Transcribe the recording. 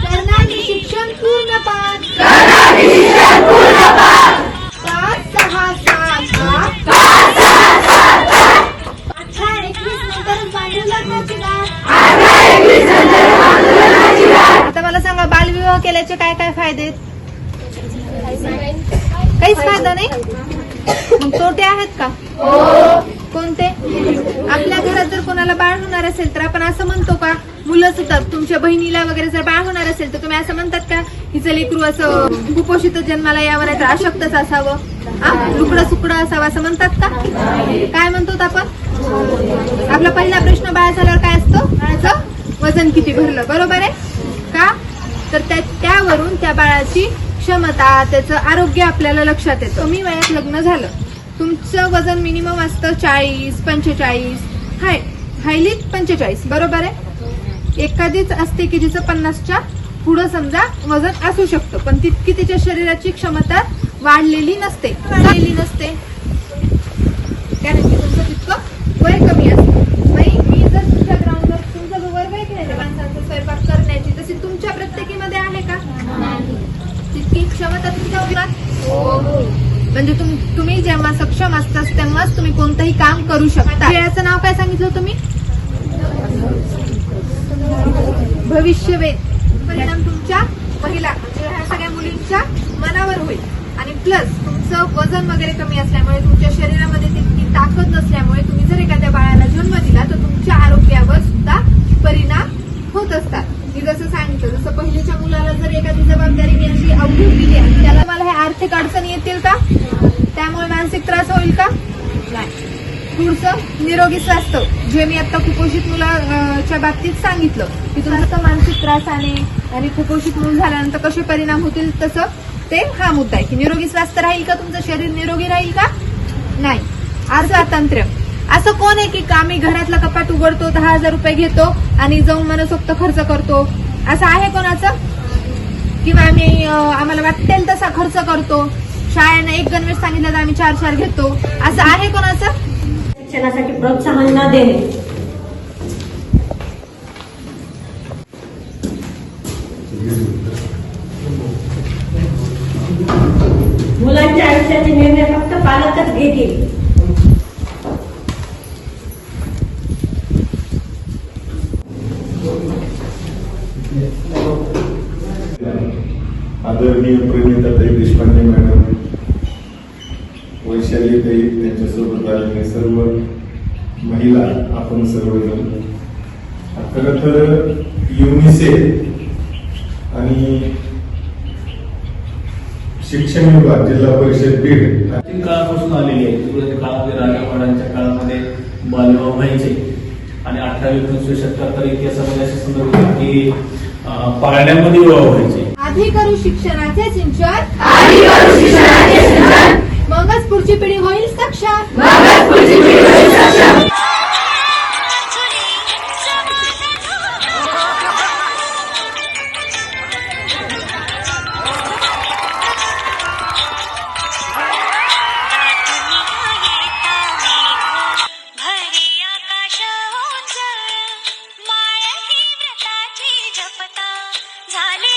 करणारी शिक्षण पूर्णपाठ 5, 6, 7, 8 18-21 नंतरच बांधून लग्नाची गाठ. आता मला सांगा, बालविवाह केल्याचे काय काय फायदे आहेत? काहीच फायदा नाही. मग तोटे आहेत का? कोणते? आपल्या घरात जर कोणाला बाळ होणार असेल तर आपण असं म्हणतो का, मुलं सुद्धा तुमच्या बहिणीला वगैरे जर बाळ होणार असेल तर तुम्ही असं म्हणतात का, हिचं लेकरू असं कुपोषित जन्माला यावर आहे तर अशक्तच असावं, लुकडं सुकडं असावं असं म्हणतात का? काय म्हणतो आपण? आपला पहिला प्रश्न बाळ झाल्यावर काय असतो? बाळाचं वजन किती भरलं, बरोबर आहे का? तर त्यावरून त्या बाळाची क्षमता, त्याचं आरोग्य आपल्याला लक्षात येतं. कमी वयात लग्न झालं, तुमचं वजन मिनिमम असतं 40-45, हायली 45, बरोबर आहे. एखादीच असते की जिचं 50च्या पुढं समजा वजन असू शकतं, पण तितकी तिच्या शरीराची क्षमता वाढलेली नसते. कारण की तुमचं तितकं वय कमी असतं. मी जर तुमच्या ग्राउंडवर तुमचं जो वर्ग आहे की नाही माणसांचा स्वयंपाक करण्याची, तशी तुमच्या प्रत्येकीमध्ये आहे का? तितकी क्षमता तुमच्या उरात. म्हणजे तुम्ही जेव्हा सक्षम असताच तेव्हाच तुम्ही कोणतंही काम करू शकता. खेळाचं नाव काय सांगितलं तुम्ही? भविष्यवेध. परिणाम तुमच्या महिला म्हणजे ह्या सगळ्या मुलींच्या मनावर होईल. आणि प्लस तुमचं वजन वगैरे कमी असल्यामुळे, तुमच्या शरीरामध्ये तितकी ताकद नसल्यामुळे तुम्ही जर एखाद्या बाळाला जन्म दिला तर तुमच्या आरोग्यावर सुद्धा परिणाम होत असतात. मी जसं सांगितलं, जसं पहिलीच्या मुलाला जर एखादी जबाबदारी मी अशी अवघड दिली आणि त्याला मला हे आर्थिक अडचणी येतील का? त्यामुळे मानसिक त्रास होईल का? नाही. पुढचं निरोगी स्वास्थ्य, जे मी आता कुपोषित मुलाच्या बाबतीत सांगितलं की तुमचं मानसिक त्रासाने आणि कुपोषित मूल झाल्यानंतर कसे परिणाम होतील, तसं ते हा मुद्दा आहे की निरोगी स्वास्थ्य राहील का? तुमचं शरीर निरोगी राहील का? नाही. स्वातंत्र्य. असं कोण आहे की आम्ही घरातलं कपाट उघडतो, 10,000 रुपये घेतो आणि जाऊन मनसोक्त खर्च करतो, असं आहे कोणाचं? किंवा आम्हाला वाटेल तसा खर्च करतो, शाळेनं एक गणवेश सांगितलं तर आम्ही 4 घेतो, असं आहे कोणाचं? शिक्षणासाठी प्रोत्साहन न देणे, मुलांच्या आयुष्याचे निर्णय फक्त पालकच घेतील, आदरणीय प्रणिताताई देशपांडे मॅडम, वैशालीताई, त्यांच्यासोबत आलेले सर्व महिला, आपण सर्वजण. खरं तर युनिसेफ आणि शिक्षण विभाग, जिल्हा परिषद बीड काळापासून आलेली आहे. सुरुवातीच्या काळामध्ये राजवाड्यांच्या काळामध्ये बालविवाह व्हायचे आणि 18-19 शतकात तर इतिहासामध्ये असे संदर्भ की पाळण्यामध्ये विवाह व्हायचे. आधी करू शिक्षणाचे सिंचन, मगच पुढची पिढी होईल सक्षम. झाले